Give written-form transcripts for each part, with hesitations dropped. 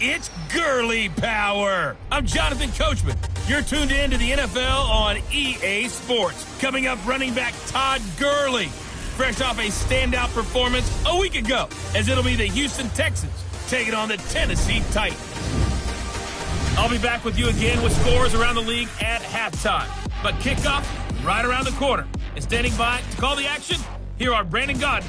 It's Gurley power. I'm Jonathan Coachman. You're tuned in to the NFL on EA Sports. Coming up, running back Todd Gurley, fresh off a standout performance a week ago, as it'll be the Houston Texans taking on the Tennessee Titans. I'll be back with you again with scores around the league at halftime. But kickoff right around the corner. And standing by to call the action, here are Brandon Gaudin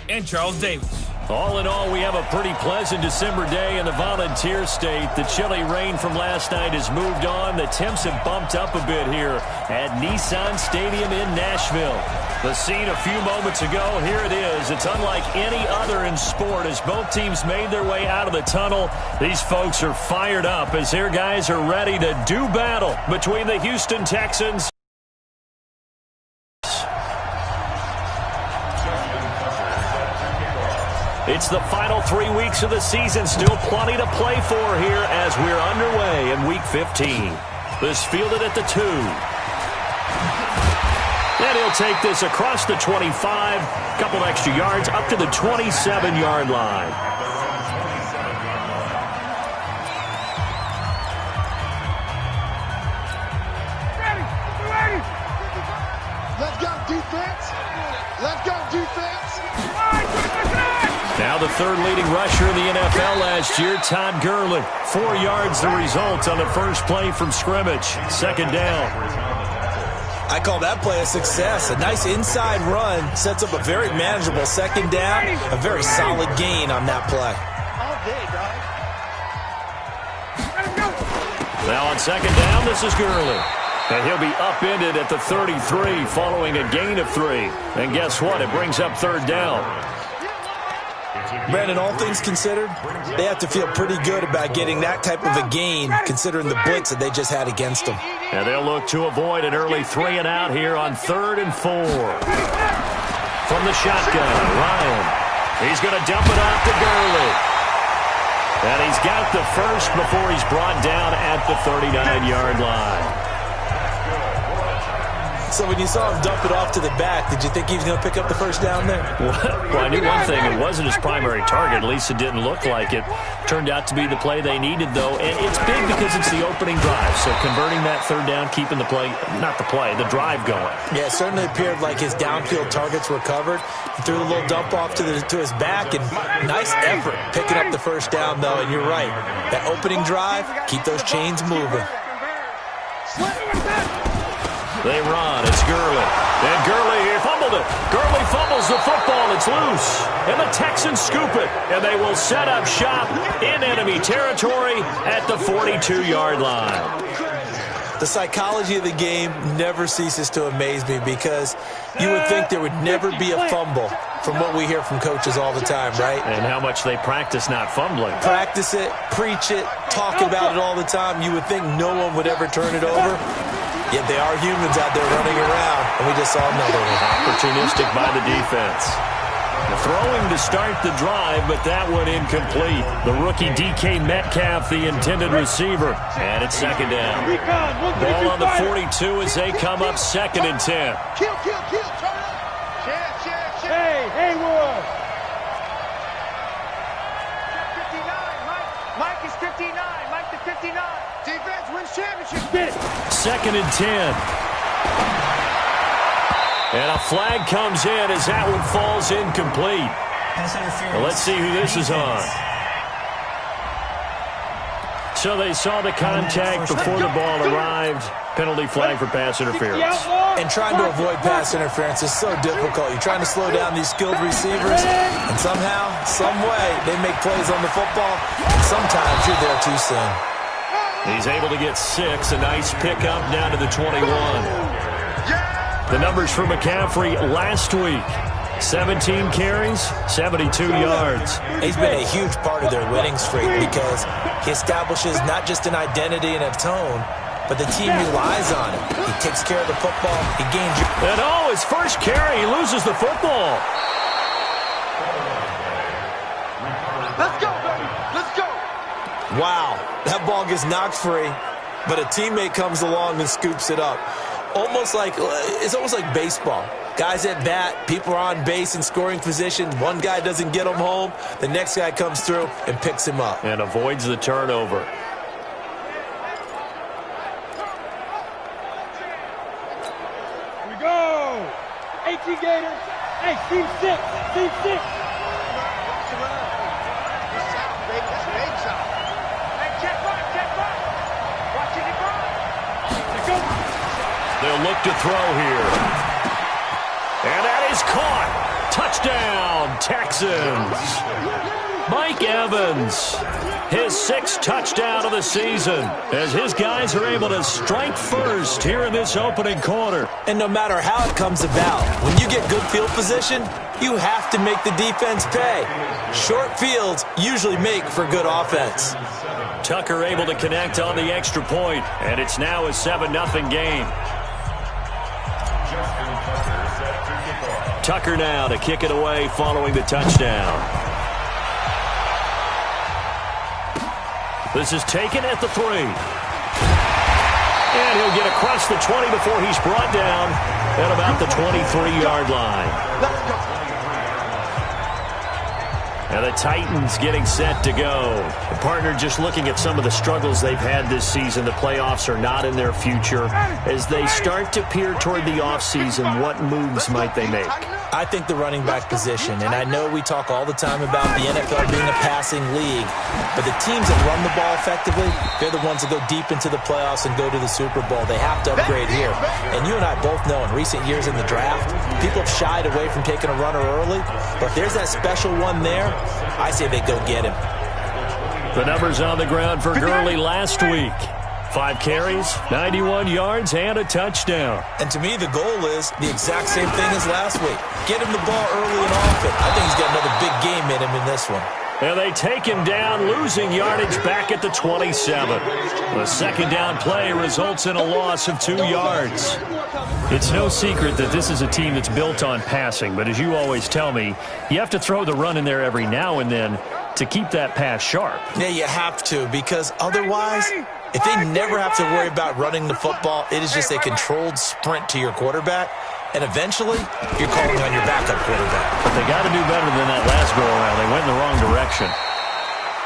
and Charles Davis. All in all, we have a pretty pleasant December day in the Volunteer State. The chilly rain from last night has moved on. The temps have bumped up a bit here at Nissan Stadium in Nashville. The scene a few moments ago, here it is. It's unlike any other in sport as both teams made their way out of the tunnel. These folks are fired up as their guys are ready to do battle between the Houston Texans. It's the final 3 weeks of the season. Still plenty to play for here as we're underway in Week 15. This fielded at the 2. And he'll take this across the 25. Couple extra yards up to the 27-yard line. Let's go, defense. Let's go, defense. Now the third leading rusher in the NFL last year, Todd Gurley. 4 yards the result on the first play from scrimmage. Second down. I call that play a success. A nice inside run sets up a very manageable second down. A very solid gain on that play. Now on second down, this is Gurley. And he'll be upended at the 33 following a gain of 3. And guess what? It brings up third down. Brandon, all things considered, they have to feel pretty good about getting that type of a gain considering the blitz that they just had against them. And they'll look to avoid an early 3 and out here on 3rd and 4. From the shotgun, Ryan. He's going to dump it off to Gurley. And he's got the first before he's brought down at the 39-yard line. So when you saw him dump it off to the back, did you think he was going to pick up the first down there? Well, I knew one thing. It wasn't his primary target. At least it didn't look like it. Turned out to be the play they needed, though. And it's big because it's the opening drive. So converting that third down, keeping the play, not the play, the drive going. Yeah, it certainly appeared like his downfield targets were covered. He threw a little dump off to his back, and nice effort picking up the first down, though. And you're right. That opening drive, keep those chains moving. They run. It's Gurley. And Gurley here fumbled it. Gurley fumbles the football. It's loose. And the Texans scoop it. And they will set up shop in enemy territory at the 42-yard line. The psychology of the game never ceases to amaze me because you would think there would never be a fumble from what we hear from coaches all the time, right? And how much they practice not fumbling. Practice it, preach it, talk about it all the time. You would think no one would ever turn it over. Yet they are humans out there running around, and we just saw another one. Opportunistic by the defense. The throwing to start the drive, but that one incomplete. The rookie DK Metcalf, the intended receiver. And it's second down. Ball on the 42 as they come up 2nd and 10. Kill, turn up. Check. Hey, Haywood. 59, Mike is 59. Mike to 59. Defense wins championship. Get it. 2nd and 10. And a flag comes in as that one falls incomplete. Well, let's see who this is on. So they saw the contact before the ball arrived. Penalty flag for pass interference. And trying to avoid pass interference is so difficult. You're trying to slow down these skilled receivers, and somehow, some way, they make plays on the football, and sometimes you're there too soon. He's able to get 6. A nice pickup down to the 21. The numbers for McCaffrey last week. 17 carries, 72 yards. He's been a huge part of their winning streak because he establishes not just an identity and a tone, but the team relies on him. He takes care of the football. He gains. And his first carry, he loses the football. Let's go, baby. Let's go. Wow, that ball gets knocked free, but a teammate comes along and scoops it up. It's almost like baseball. Guys at bat, people are on base in scoring position. One guy doesn't get him home. The next guy comes through and picks him up. And avoids the turnover. Here we go. 18 Gators. Hey, team 6. Team 6. They'll look to throw here. And that is caught. Touchdown, Texans. Mike Evans, his 6th touchdown of the season, as his guys are able to strike first here in this opening quarter. And no matter how it comes about, when you get good field position, you have to make the defense pay. Short fields usually make for good offense. Tucker able to connect on the extra point, and it's now a 7-0 game. Tucker now to kick it away following the touchdown. This is taken at the 3. And he'll get across the 20 before he's brought down at about the 23-yard line. And the Titans getting set to go. The partner, just looking at some of the struggles they've had this season, the playoffs are not in their future. As they start to peer toward the offseason, what moves might they make? I think the running back position, and I know we talk all the time about the NFL being a passing league, but the teams that run the ball effectively, they're the ones that go deep into the playoffs and go to the Super Bowl. They have to upgrade here. And you and I both know in recent years in the draft, people have shied away from taking a runner early, but if there's that special one there, I say they go get him. The numbers on the ground for Gurley last week. 5 carries, 91 yards, and a touchdown. And to me, the goal is the exact same thing as last week. Get him the ball early and often. I think he's got another big game in him in this one. And they take him down, losing yardage back at the 27. The second down play results in a loss of 2 yards. It's no secret that this is a team that's built on passing, but as you always tell me, you have to throw the run in there every now and then to keep that pass sharp. Yeah, you have to, because otherwise, if they never have to worry about running the football, it is just a controlled sprint to your quarterback, and eventually, you're calling on your backup quarterback. But they got to do better than that last go-around. They went in the wrong direction.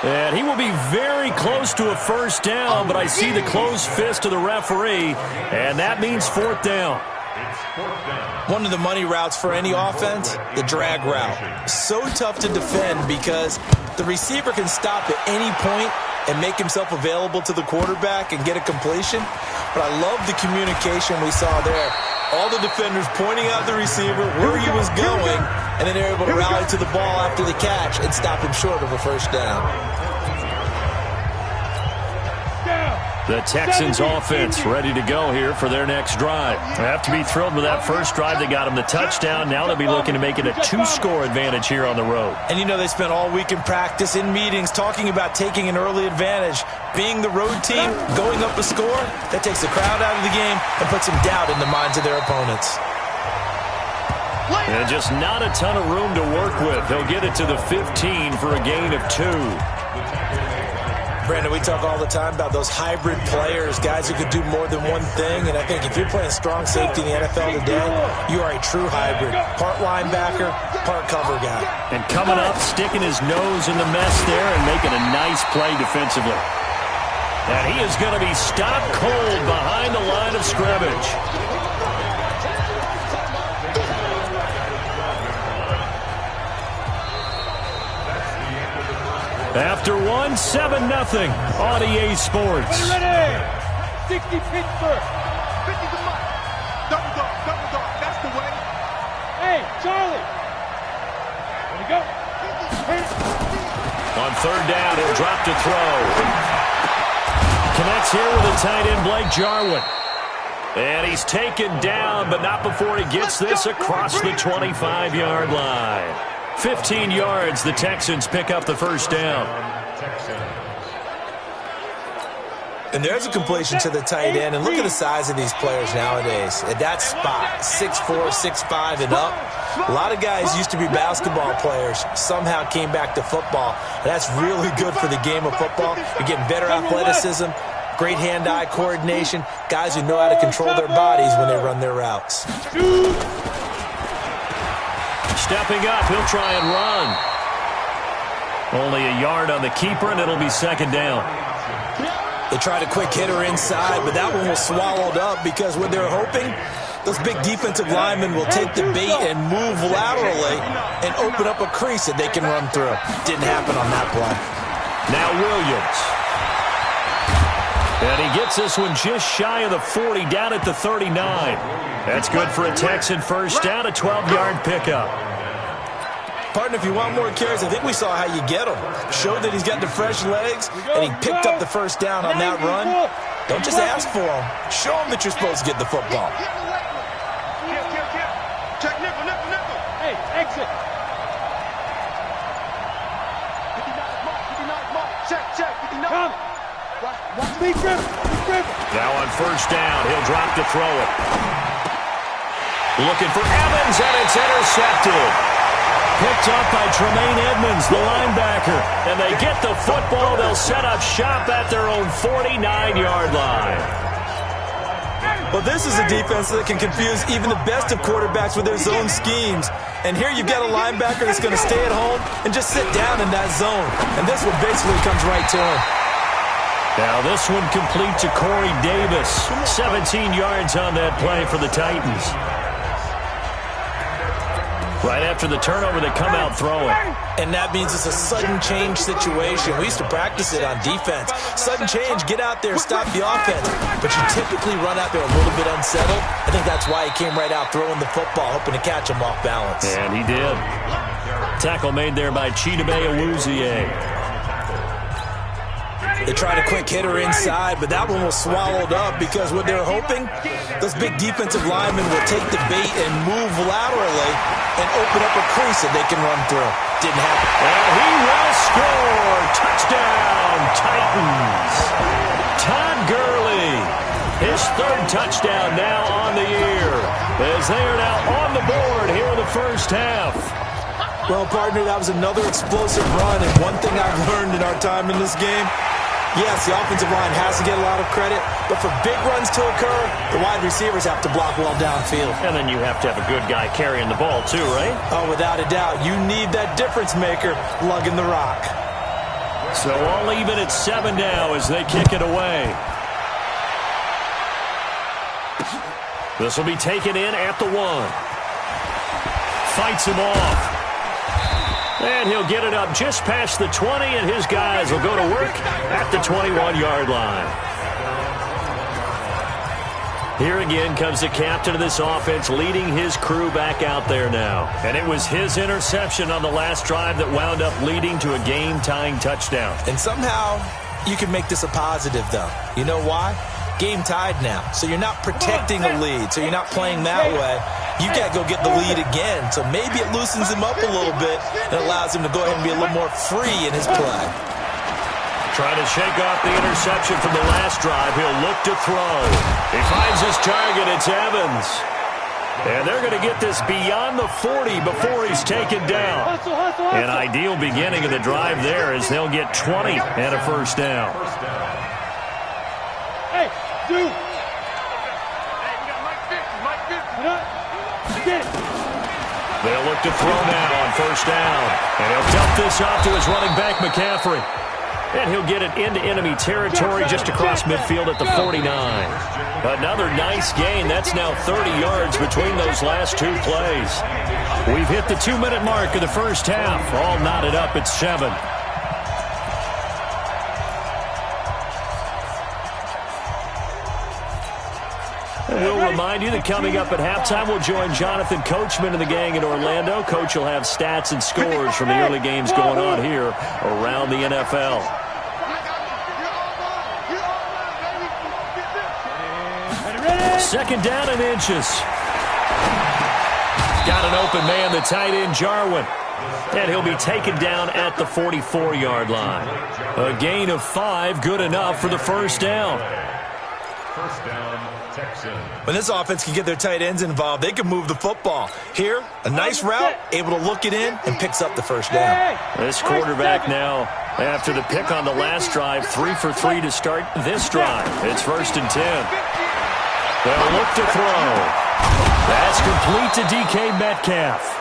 And he will be very close to a first down, but I see the closed fist of the referee, and that means 4th down. One of the money routes for any offense, the drag route. So tough to defend because the receiver can stop at any point and make himself available to the quarterback and get a completion. But I love the communication we saw there. All the defenders pointing out the receiver, where he was going, and then they're able to rally to the ball after the catch and stop him short of a first down. The Texans offense ready to go here for their next drive. They have to be thrilled with that first drive. They got them the touchdown. Now they'll be looking to make it a 2-score advantage here on the road. And you know, they spent all week in practice, in meetings, talking about taking an early advantage. Being the road team, going up a score, that takes the crowd out of the game and puts some doubt in the minds of their opponents. And just not a ton of room to work with. He'll get it to the 15 for a gain of 2. Brandon, we talk all the time about those hybrid players, guys who could do more than one thing, and I think if you're playing strong safety in the NFL today, you are a true hybrid. Part linebacker, part cover guy. And coming up, sticking his nose in the mess there and making a nice play defensively. And he is going to be stopped cold behind the line of scrimmage. After 1, 7-0 on EA Sports. Ready? 60 Pittsburgh. 50 to Mike. Double dog. That's the way. Hey, Charlie. There we go. On 3rd down, he'll drop to throw. Connects here with the tight end, Blake Jarwin. And he's taken down, but not before he gets this across the 25-yard line. 15 yards, the Texans pick up the first down. And there's a completion to the tight end. And look at the size of these players nowadays. At that spot, 6'4", 6'5", and up. A lot of guys used to be basketball players, somehow came back to football. And that's really good for the game of football. You're getting better athleticism, Great hand-eye coordination. Guys who know how to control their bodies when they run their routes. Stepping up, he'll try and run. Only a yard on the keeper, and it'll be second down. They tried a quick hitter inside, but that one was swallowed up because what they're hoping, those big defensive linemen will take the bait and move laterally and open up a crease that they can run through. Didn't happen on that play. Now Williams. And he gets this one just shy of the 40, down at the 39. That's good for a Texan first down, a 12-yard pickup. Partner, if you want more carries, I think we saw how you get him. Showed that he's got the fresh legs, and he picked up the first down on that run. Don't just ask for him. Show him that you're supposed to get the football. Check nickel, nickel, nickel. Hey, exit. 59 mark. Check, 59. Come. Watch me, grip. Now on first down, he'll drop to throw it. Looking for Evans, and it's intercepted. Picked up by Tremaine Edmonds, the linebacker. And they get the football. They'll set up shop at their own 49-yard line. Well, this is a defense that can confuse even the best of quarterbacks with their zone schemes. And here you've got a linebacker that's going to stay at home and just sit down in that zone. And this one basically comes right to him. Now this one complete to Corey Davis. 17 yards on that play for the Titans. Right after the turnover, they come out throwing. And that means it's a sudden change situation. We used to practice it on defense. Sudden change, get out there, stop the offense. But you typically run out there a little bit unsettled. I think that's why he came right out throwing the football, hoping to catch him off balance. And he did. Tackle made there by Chidobe Awuzie. They tried a quick hitter inside, but that one was swallowed up because what they're hoping, those big defensive linemen will take the bait and move laterally and open up a crease that they can run through. Didn't happen. And he will score. Touchdown, Titans. Todd Gurley, his third touchdown now on the year, as they are now on the board here in the first half. Well, partner, that was another explosive run, and one thing I've learned in our time in this game, yes, the offensive line has to get a lot of credit, but for big runs to occur, the wide receivers have to block well downfield. And then you have to have a good guy carrying the ball too, right? Oh, without a doubt. You need that difference maker lugging the rock. So all even at 7 now as they kick it away. This will be taken in at the 1. Fights him off. And he'll get it up just past the 20, and his guys will go to work at the 21-yard line. Here again comes the captain of this offense, leading his crew back out there now. And it was his interception on the last drive that wound up leading to a game-tying touchdown. And somehow you can make this a positive, though. You know why? Game tied now, so you're not protecting a lead, so you're not playing that way. You got to go get the lead again, so maybe it loosens him up a little bit and allows him to go ahead and be a little more free in his play. Trying to shake off the interception from the last drive. He'll look to throw. He finds his target. It's Evans. And they're going to get this beyond the 40 before he's taken down. An ideal beginning of the drive there as they'll get 20 and a first down. Hey, dude. They'll look to throw now on first down. And he'll dump this off to his running back, McCaffrey. And he'll get it into enemy territory just across midfield at the 49. Another nice gain. That's now 30 yards between those last two plays. We've hit the 2-minute mark of the first half. All knotted up at 7. We'll remind you that coming up at halftime, we'll join Jonathan Coachman and the gang in Orlando. Coach will have stats and scores from the early games going on here around the NFL. Second down and inches. Got an open man, the tight end, Jarwin. And he'll be taken down at the 44-yard line. A gain of 5, good enough for the first down. First down, Texans. When this offense can get their tight ends involved, they can move the football. Here, a nice route, able to look it in, and picks up the first down. This quarterback now, after the pick on the last drive, 3 for 3 to start this drive. It's 1st and 10. They'll look to throw. That's complete to DK Metcalf.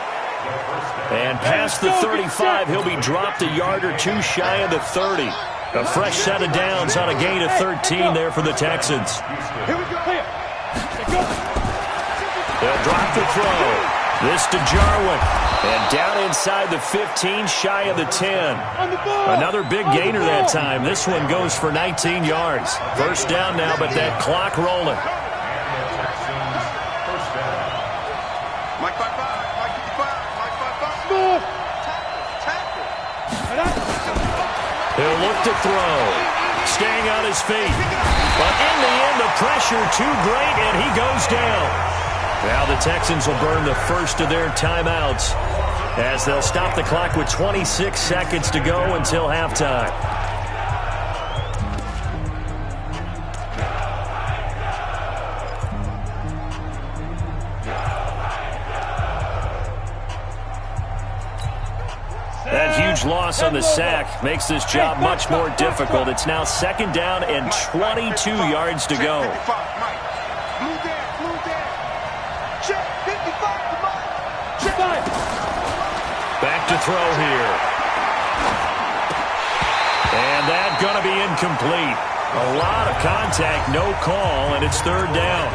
And past the 35, he'll be dropped a yard or two shy of the 30. A fresh set of downs on a gain of 13 there for the Texans. Here we go. They'll drop the throw. This to Jarwin. And down inside the 15, shy of the 10. Another big gainer that time. This one goes for 19 yards. First down now, but that clock rolling. He'll look to throw. Staying on his feet. But in the end, the pressure too great, and he goes down. Now the Texans will burn the first of their timeouts as they'll stop the clock with 26 seconds to go until halftime. That huge loss on the sack makes this job much more difficult. It's now 2nd down and 22 yards to go. Back to throw here. And that's going to be incomplete. A lot of contact, no call, and it's 3rd down.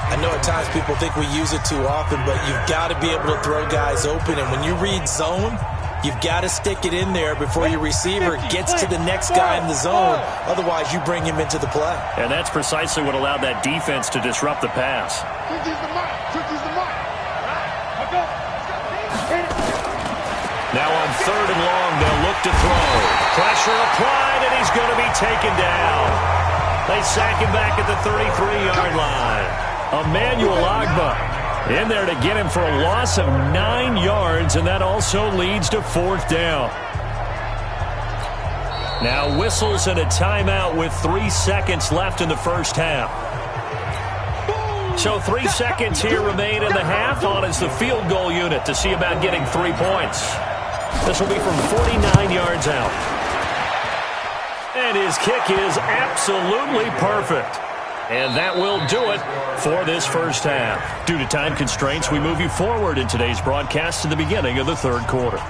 I know at times people think we use it too often, but you've got to be able to throw guys open. And when you read zone, you've got to stick it in there before your receiver gets to the next guy in the zone. Otherwise, you bring him into the play. And that's precisely what allowed that defense to disrupt the pass. Now on 3rd and long, they'll look to throw. Pressure applied, and he's going to be taken down. They sack him back at the 33-yard line. Emmanuel Ogbah in there to get him for a loss of 9 yards, and that also leads to 4th down. Now whistles and a timeout with 3 seconds left in the first half. So 3 seconds here remain in the half. On is the field goal unit to see about getting 3 points. This will be from 49 yards out. And his kick is absolutely perfect. And that will do it for this first half. Due to time constraints, we move you forward in today's broadcast to the beginning of the 3rd quarter.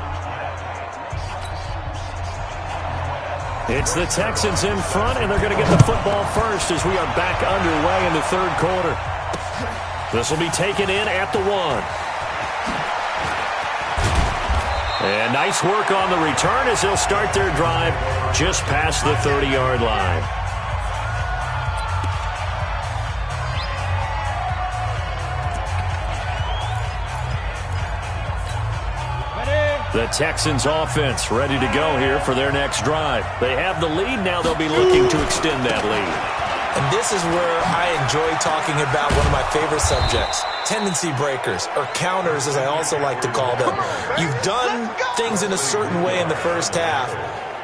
It's the Texans in front, and they're going to get the football first as we are back underway in the 3rd quarter. This will be taken in at the 1. And nice work on the return as they'll start their drive just past the 30-yard line. The Texans offense ready to go here for their next drive. They have the lead. Now they'll be looking to extend that lead. And this is where I enjoy talking about one of my favorite subjects, tendency breakers, or counters as I also like to call them. You've done things in a certain way in the first half,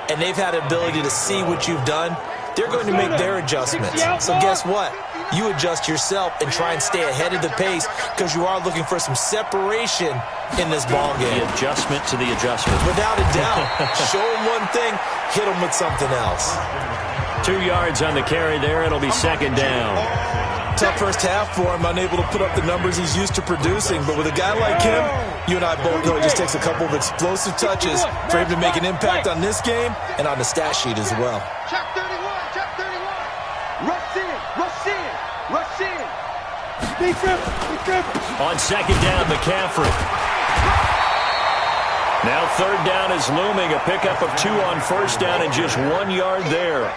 and they've had the ability to see what you've done. They're going to make their adjustments. So guess what? You adjust yourself and try and stay ahead of the pace because you are looking for some separation in this ball game. The adjustment to the adjustment. Without a doubt. Show them one thing, hit them with something else. 2 yards on the carry there. It'll be 2nd down. Tough first half for him, unable to put up the numbers he's used to producing. But with a guy like him, you and I both know it just takes a couple of explosive touches for him to make an impact on this game and on the stat sheet as well. Check 31, check 31. Rush in, rush in, rush in. Be dribble. On 2nd down, McCaffrey. Now 3rd down is looming. A pickup of 2 on 1st down and just 1 yard there.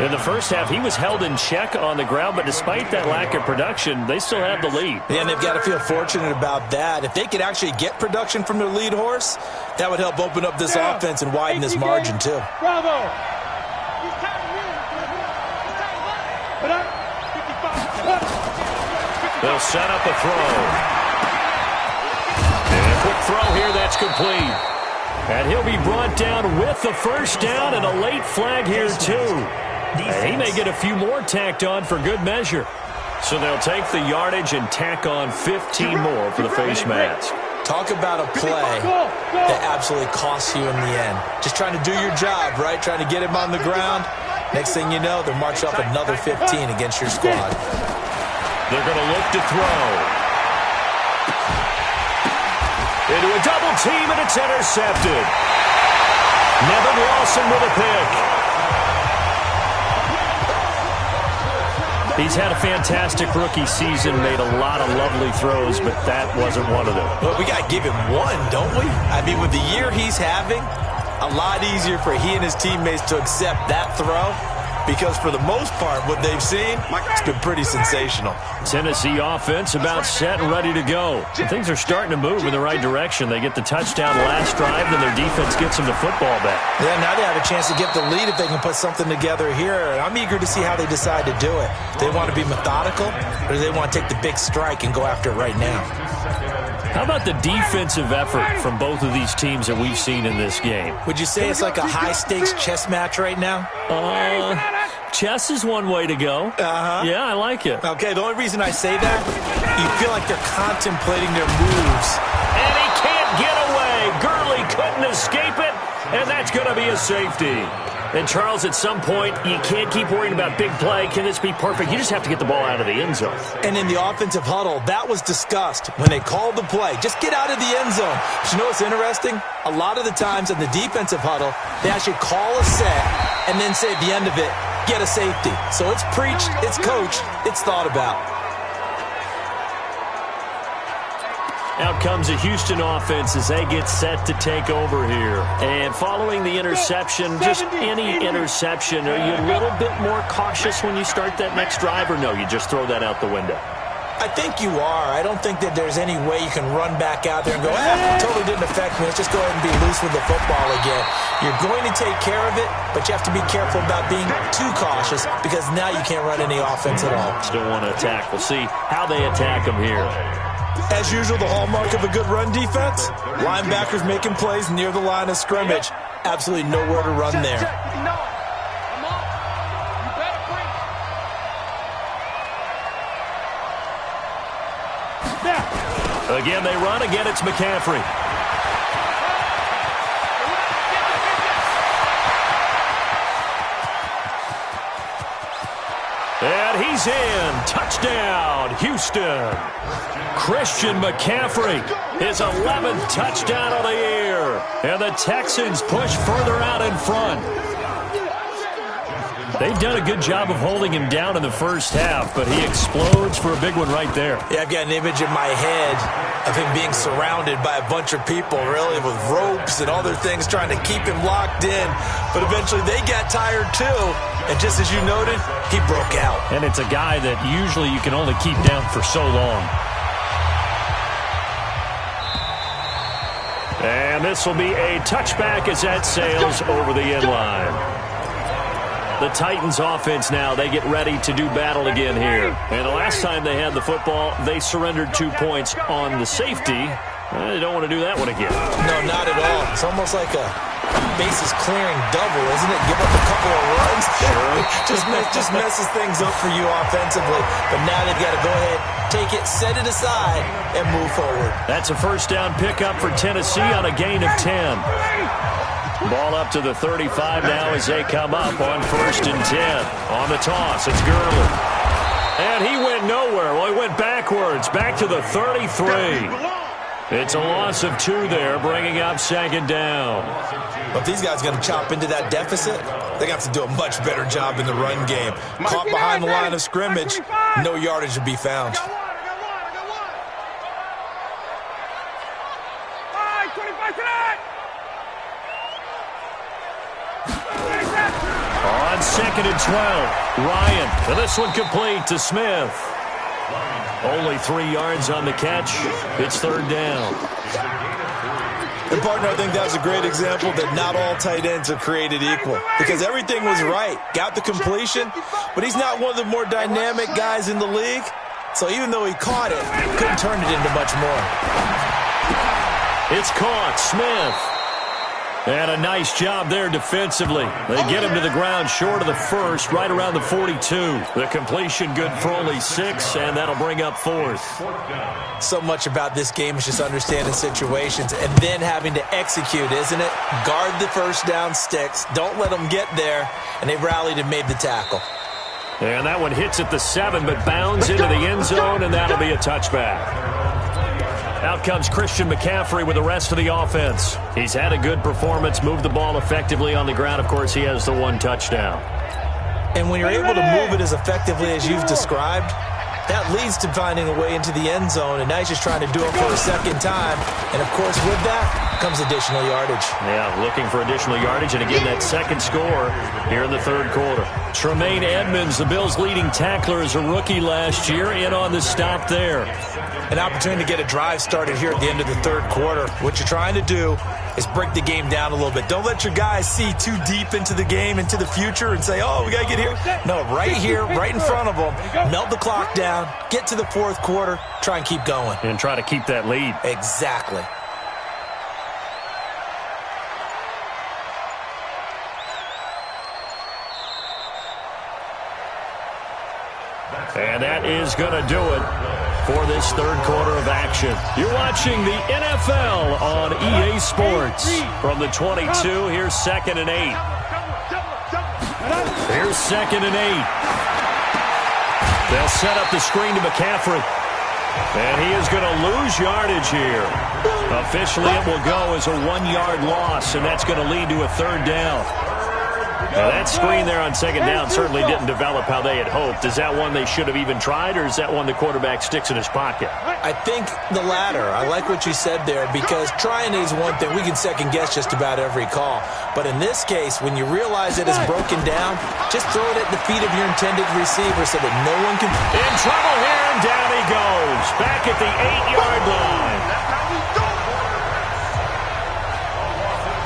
In the first half, he was held in check on the ground, but despite that lack of production, they still have the lead. Yeah, and they've got to feel fortunate about that. If they could actually get production from their lead horse, that would help open up this offense and widen this margin, too. Bravo. They'll set up a throw. And a quick throw here, that's complete. And he'll be brought down with the first down and a late flag here, too. And he may get a few more tacked on for good measure. So they'll take the yardage and tack on 15 more for the face mask. Talk about a play that absolutely costs you in the end. Just trying to do your job, right? Trying to get him on the ground. Next thing you know, they'll march up another 15 against your squad. They're going to look to throw. Into a double team, and it's intercepted. Nevin Lawson with a pick. He's had a fantastic rookie season, made a lot of lovely throws, but that wasn't one of them. Well, we got to give him one, don't we? I mean, with the year he's having, a lot easier for he and his teammates to accept that throw, because for the most part, what they've seen, it's been pretty sensational. Tennessee offense about set and ready to go. And things are starting to move in the right direction. They get the touchdown last drive, then their defense gets them the football back. Yeah, now they have a chance to get the lead if they can put something together here. And I'm eager to see how they decide to do it. Do they want to be methodical, or do they want to take the big strike and go after it right now? How about the defensive effort from both of these teams that we've seen in this game? Would you say it's like a high-stakes chess match right now? Chess is one way to go. Yeah, I like it. Okay, the only reason I say that, you feel like they're contemplating their moves. And he can't get away. Gurley couldn't escape it, and that's going to be a safety. And, Charles, at some point, you can't keep worrying about big play. Can this be perfect? You just have to get the ball out of the end zone. And in the offensive huddle, that was discussed when they called the play. Just get out of the end zone. But you know what's interesting? A lot of the times in the defensive huddle, they actually call a set and then say at the end of it, get a safety. So it's preached, it's coached, it's thought about. Out comes a Houston offense as they get set to take over here. And following the interception, just any interception, are you a little bit more cautious when you start that next drive, or no, you just throw that out the window? I think you are. I don't think that there's any way you can run back out there and go, totally didn't affect me. Let's just go ahead and be loose with the football again. You're going to take care of it, but you have to be careful about being too cautious, because now you can't run any offense at all. Still want to attack. We'll see how they attack them here. As usual, the hallmark of a good run defense, linebackers making plays near the line of scrimmage. Absolutely nowhere to run there. Again, they run. Again, it's McCaffrey. And he's in. Touchdown, Houston. Christian McCaffrey, his 11th touchdown of the year. And the Texans push further out in front. They've done a good job of holding him down in the first half, but he explodes for a big one right there. Yeah, I've got an image in my head of him being surrounded by a bunch of people, really, with ropes and other things trying to keep him locked in. But eventually they got tired too. And just as you noted, he broke out. And it's a guy that usually you can only keep down for so long. And this will be a touchback as that sails over the end line. The Titans offense now, they get ready to do battle again here. And the last time they had the football, they surrendered 2 points on the safety. They don't want to do that one again. No, not at all. It's almost like a bases clearing double, isn't it? Give up a couple of runs. Sure. just messes things up for you offensively. But now they've got to go ahead, take it, set it aside, and move forward. That's a first down pickup for Tennessee on a gain of 10. Ball up to the 35 now as they come up on 1st and 10. On the toss, it's Gurley. And he went nowhere. Well, he went backwards, back to the 33. It's a loss of 2 there, bringing up 2nd down. But if these guys are going to chop into that deficit, they have to do a much better job in the run game. Caught behind the line of scrimmage, no yardage to be found. On 2nd and 12, Ryan. And this one complete to Smith. Only 3 yards on the catch. It's 3rd down. And, partner, I think that was a great example that not all tight ends are created equal, because everything was right. Got the completion, but he's not one of the more dynamic guys in the league. So even though he caught it, couldn't turn it into much more. It's caught. Smith. And a nice job there defensively. They get him to the ground short of the first, right around the 42. The completion good for only 6, and that'll bring up 4th. So much about this game is just understanding situations and then having to execute, isn't it? Guard the first down sticks. Don't let them get there. And they rallied and made the tackle. And that one hits at the 7, but bounds into the end zone, and that'll be a touchback. Out comes Christian McCaffrey with the rest of the offense. He's had a good performance, moved the ball effectively on the ground. Of course, he has the 1 touchdown. And when you're able to move it as effectively as you've described, that leads to finding a way into the end zone, and now he's just trying to do it for a second time. And, of course, with that comes additional yardage. Yeah, looking for additional yardage, and again, that second score here in the 3rd quarter. Tremaine Edmonds, the Bills' leading tackler as a rookie last year, in on the stop there. An opportunity to get a drive started here at the end of the 3rd quarter. What you're trying to do is break the game down a little bit. Don't let your guys see too deep into the game, into the future, and say, oh, we got to get here. No, right here, right in front of them. Melt the clock down, get to the 4th quarter, try and keep going. And try to keep that lead. Exactly. And that is going to do it for this 3rd quarter of action. You're watching the NFL on EA Sports. From the 22, here's 2nd and 8. Here's 2nd and 8. They'll set up the screen to McCaffrey. And he is going to lose yardage here. Officially, it will go as a 1-yard loss, and that's going to lead to a 3rd down. Now, that screen there on 2nd down certainly didn't develop how they had hoped. Is that one they should have even tried, or is that one the quarterback sticks in his pocket? I think the latter. I like what you said there, because trying is one thing. We can second-guess just about every call. But in this case, when you realize it is broken down, just throw it at the feet of your intended receiver so that no one can... In trouble here, and down he goes. Back at the 8-yard line.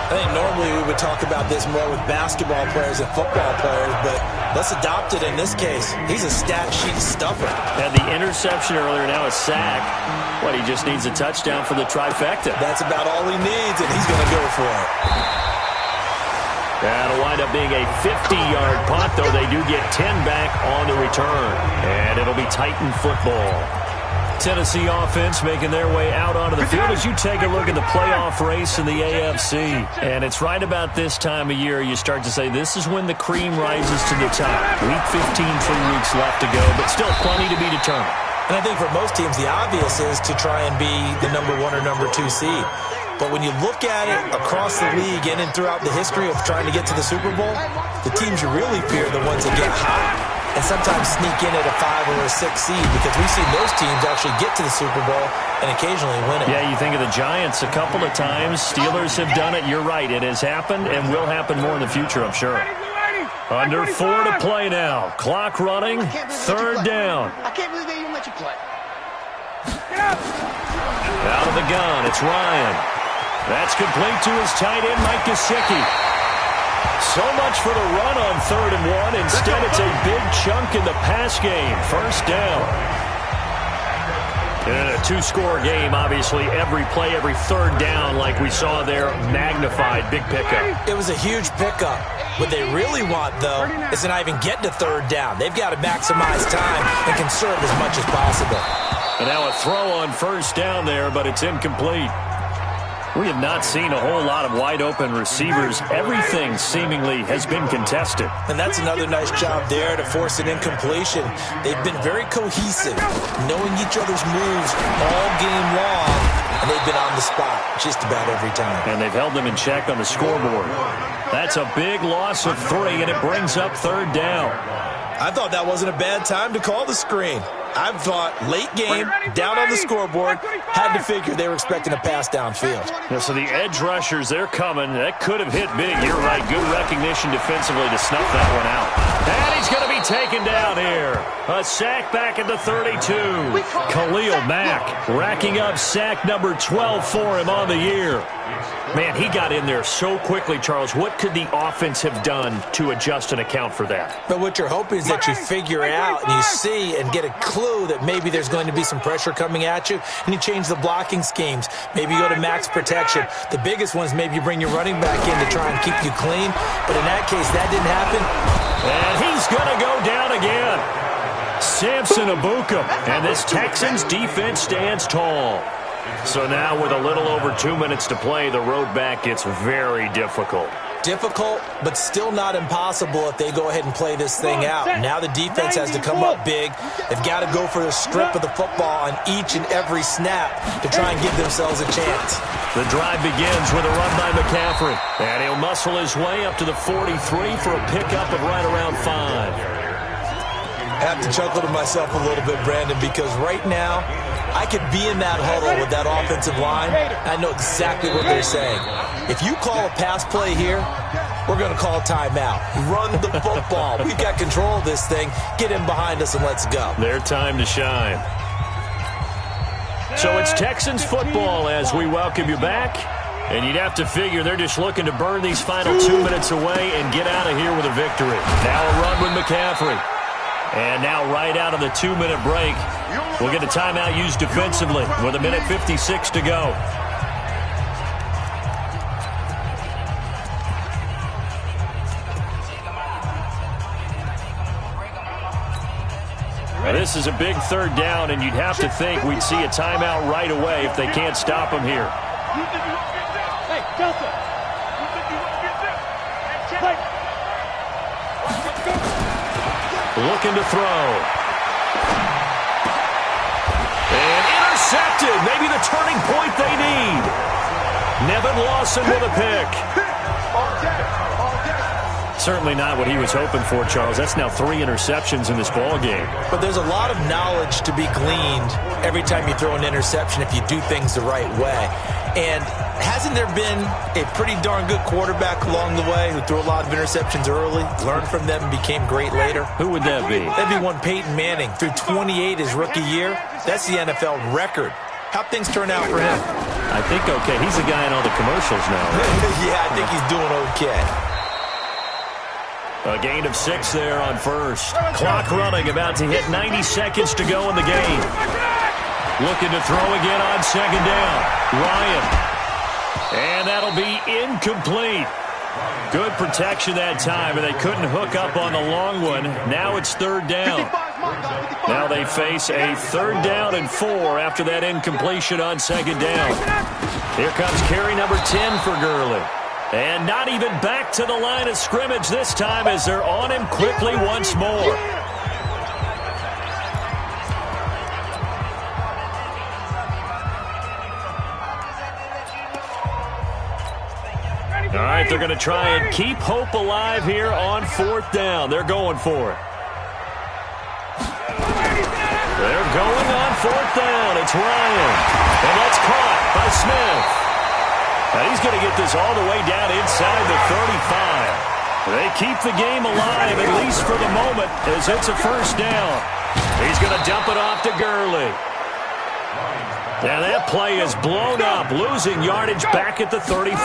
I think normally we would talk about this more with basketball players and football players, but let's adopt it in this case. He's a stat sheet stuffer. Had the interception earlier, now a sack. What, he just needs a touchdown for the trifecta. That's about all he needs, and he's going to go for it. That'll wind up being a 50-yard punt, though they do get 10 back on the return. And it'll be Titan football. Tennessee offense making their way out onto the field as you take a look at the playoff race in the AFC. And it's right about this time of year you start to say this is when the cream rises to the top. Week 15, 3 weeks left to go, but still plenty to be determined. And I think for most teams, the obvious is to try and be the number 1 or number 2 seed. But when you look at it across the league and throughout the history of trying to get to the Super Bowl, the teams you really fear are the ones that get hot and sometimes sneak in at a 5 or a 6 seed, because we've seen those teams actually get to the Super Bowl and occasionally win it. Yeah, you think of the Giants a couple of times. Steelers have done it. You're right. It has happened and will happen more in the future, I'm sure. Under 4 to play now. Clock running. 3rd down. I can't believe they even let you play. Out of the gun, it's Ryan. That's complete to his tight end, Mike Gesicki. So much for the run on 3rd and 1. Instead, it's a big chunk in the pass game. 1st down. In a 2-score game, obviously, every play, every 3rd down, like we saw there, magnified. Big pickup. It was a huge pickup. What they really want, though, is to not even get to 3rd down. They've got to maximize time and conserve as much as possible. And now a throw on 1st down there, but it's incomplete. We have not seen a whole lot of wide-open receivers. Everything seemingly has been contested. And that's another nice job there to force an incompletion. They've been very cohesive, knowing each other's moves all game long, and they've been on the spot just about every time. And they've held them in check on the scoreboard. That's a big loss of 3, and it brings up 3rd down. I thought that wasn't a bad time to call the screen. I thought late game, down on the scoreboard, had to figure they were expecting a pass downfield. Yeah, so the edge rushers, they're coming. That could have hit big. You're right. Good recognition defensively to snuff that one out. And he's going to be taken down here. A sack back at the 32. Khalil Mack racking up sack number 12 for him on the year. Man, he got in there so quickly, Charles. What could the offense have done to adjust and account for that? But what you're hoping is that you figure out and you see and get a clear clue that maybe there's going to be some pressure coming at you, and you change the blocking schemes. Maybe you go to max protection. The biggest one is maybe you bring your running back in to try and keep you clean, but in that case, that didn't happen. And he's going to go down again. Samson Abuka, and this Texans defense stands tall. So now with a little over 2 minutes to play, the road back gets very difficult. Difficult, but still not impossible if they go ahead and play this thing out. Now the defense has to come up big. They've got to go for the strip of the football on each and every snap to try and give themselves a chance. The drive begins with a run by McCaffrey. And he'll muscle his way up to the 43 for a pickup of right around 5. I have to chuckle to myself a little bit, Brandon, because right now I could be in that huddle with that offensive line. I know exactly what they're saying. If you call a pass play here, we're going to call a timeout. Run the football. We've got control of this thing. Get in behind us and let's go. Their time to shine. So it's Texans football as we welcome you back. And you'd have to figure they're just looking to burn these final 2 minutes away and get out of here with a victory. Now a run with McCaffrey. And now right out of the 2-minute break, we'll get a timeout used defensively with 1:56 to go. Now this is a big third down, and you'd have to think we'd see a timeout right away if they can't stop them here. Hey, Delta. Looking to throw. And intercepted. Maybe the turning point they need. Nevin Lawson with a pick. Certainly not what he was hoping for, Charles. That's now 3 interceptions in this ball game. But there's a lot of knowledge to be gleaned every time you throw an interception if you do things the right way. And hasn't there been a pretty darn good quarterback along the way who threw a lot of interceptions early, learned from them, and became great later? Who would that be? That'd be one Peyton Manning. Threw 28 his rookie year. That's the NFL record. How'd things turn out for him? I think okay. He's the guy in all the commercials now. Yeah, I think he's doing okay. A gain of 6 there on first. Clock running, about to hit 90 seconds to go in the game. Looking to throw again on second down. Ryan. And that'll be incomplete. Good protection that time, and they couldn't hook up on the long one. Now it's third down. Now they face a 3rd down and 4 after that incompletion on second down. Here comes carry number 10 for Gurley. And not even back to the line of scrimmage this time as they're on him quickly once more. All right, they're going to try and keep hope alive here on 4th down. They're going for it. They're going on 4th down. It's Ryan. And that's caught by Smith. Now he's going to get this all the way down inside the 35. They keep the game alive, at least for the moment, as it's a 1st down. He's going to dump it off to Gurley. Now that play is blown up, losing yardage back at the 35.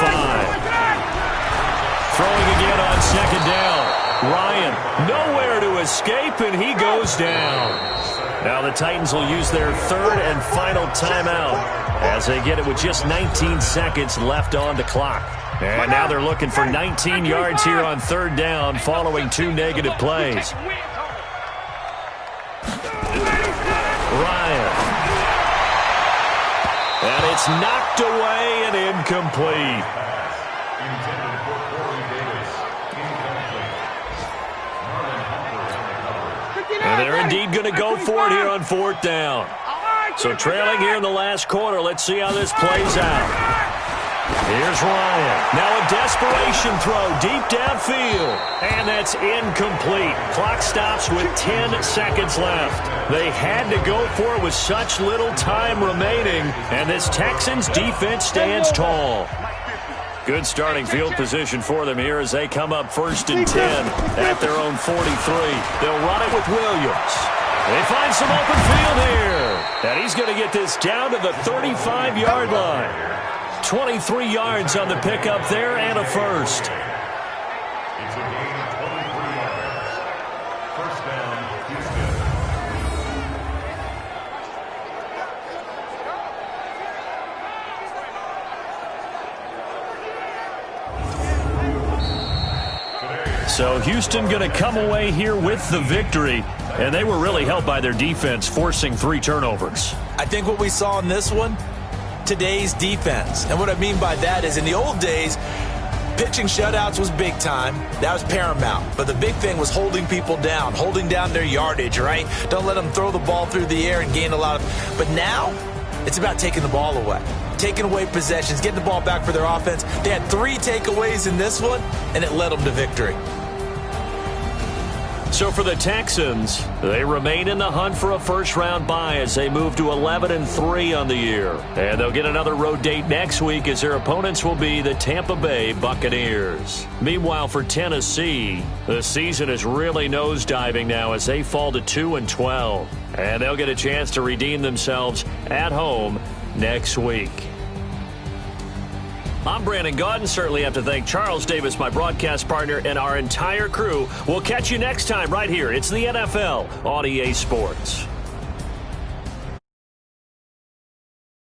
Throwing again on second down. Ryan, nowhere to escape, and he goes down. Now the Titans will use their 3rd and final timeout as they get it with just 19 seconds left on the clock. And now they're looking for 19 yards here on 3rd down following 2 negative plays. Ryan. And it's knocked away and incomplete. And they're indeed going to go for it here on 4th down. So trailing here in the last quarter, let's see how this plays out. Here's Ryan. Now a desperation throw deep downfield. And that's incomplete. Clock stops with 10 seconds left. They had to go for it with such little time remaining. And this Texans defense stands tall. Good starting field position for them here as they come up 1st and 10 at their own 43. They'll run it with Williams. They find some open field here. And he's going to get this down to the 35-yard line. 23 yards on the pickup there and a 1st. So Houston going to come away here with the victory, and they were really helped by their defense forcing 3 turnovers. I think what we saw in this one, today's defense. And what I mean by that is in the old days, pitching shutouts was big time. That was paramount. But the big thing was holding people down, holding down their yardage, right? Don't let them throw the ball through the air and gain a lot of. But now, it's about taking the ball away, taking away possessions, getting the ball back for their offense. They had 3 takeaways in this one, and it led them to victory. So for the Texans, they remain in the hunt for a first-round bye as they move to 11-3 on the year. And they'll get another road date next week as their opponents will be the Tampa Bay Buccaneers. Meanwhile, for Tennessee, the season is really nosediving now as they fall to 2-12. And they'll get a chance to redeem themselves at home next week. I'm Brandon Gaudin. Certainly have to thank Charles Davis, my broadcast partner, and our entire crew. We'll catch you next time right here. It's the NFL on EA Sports.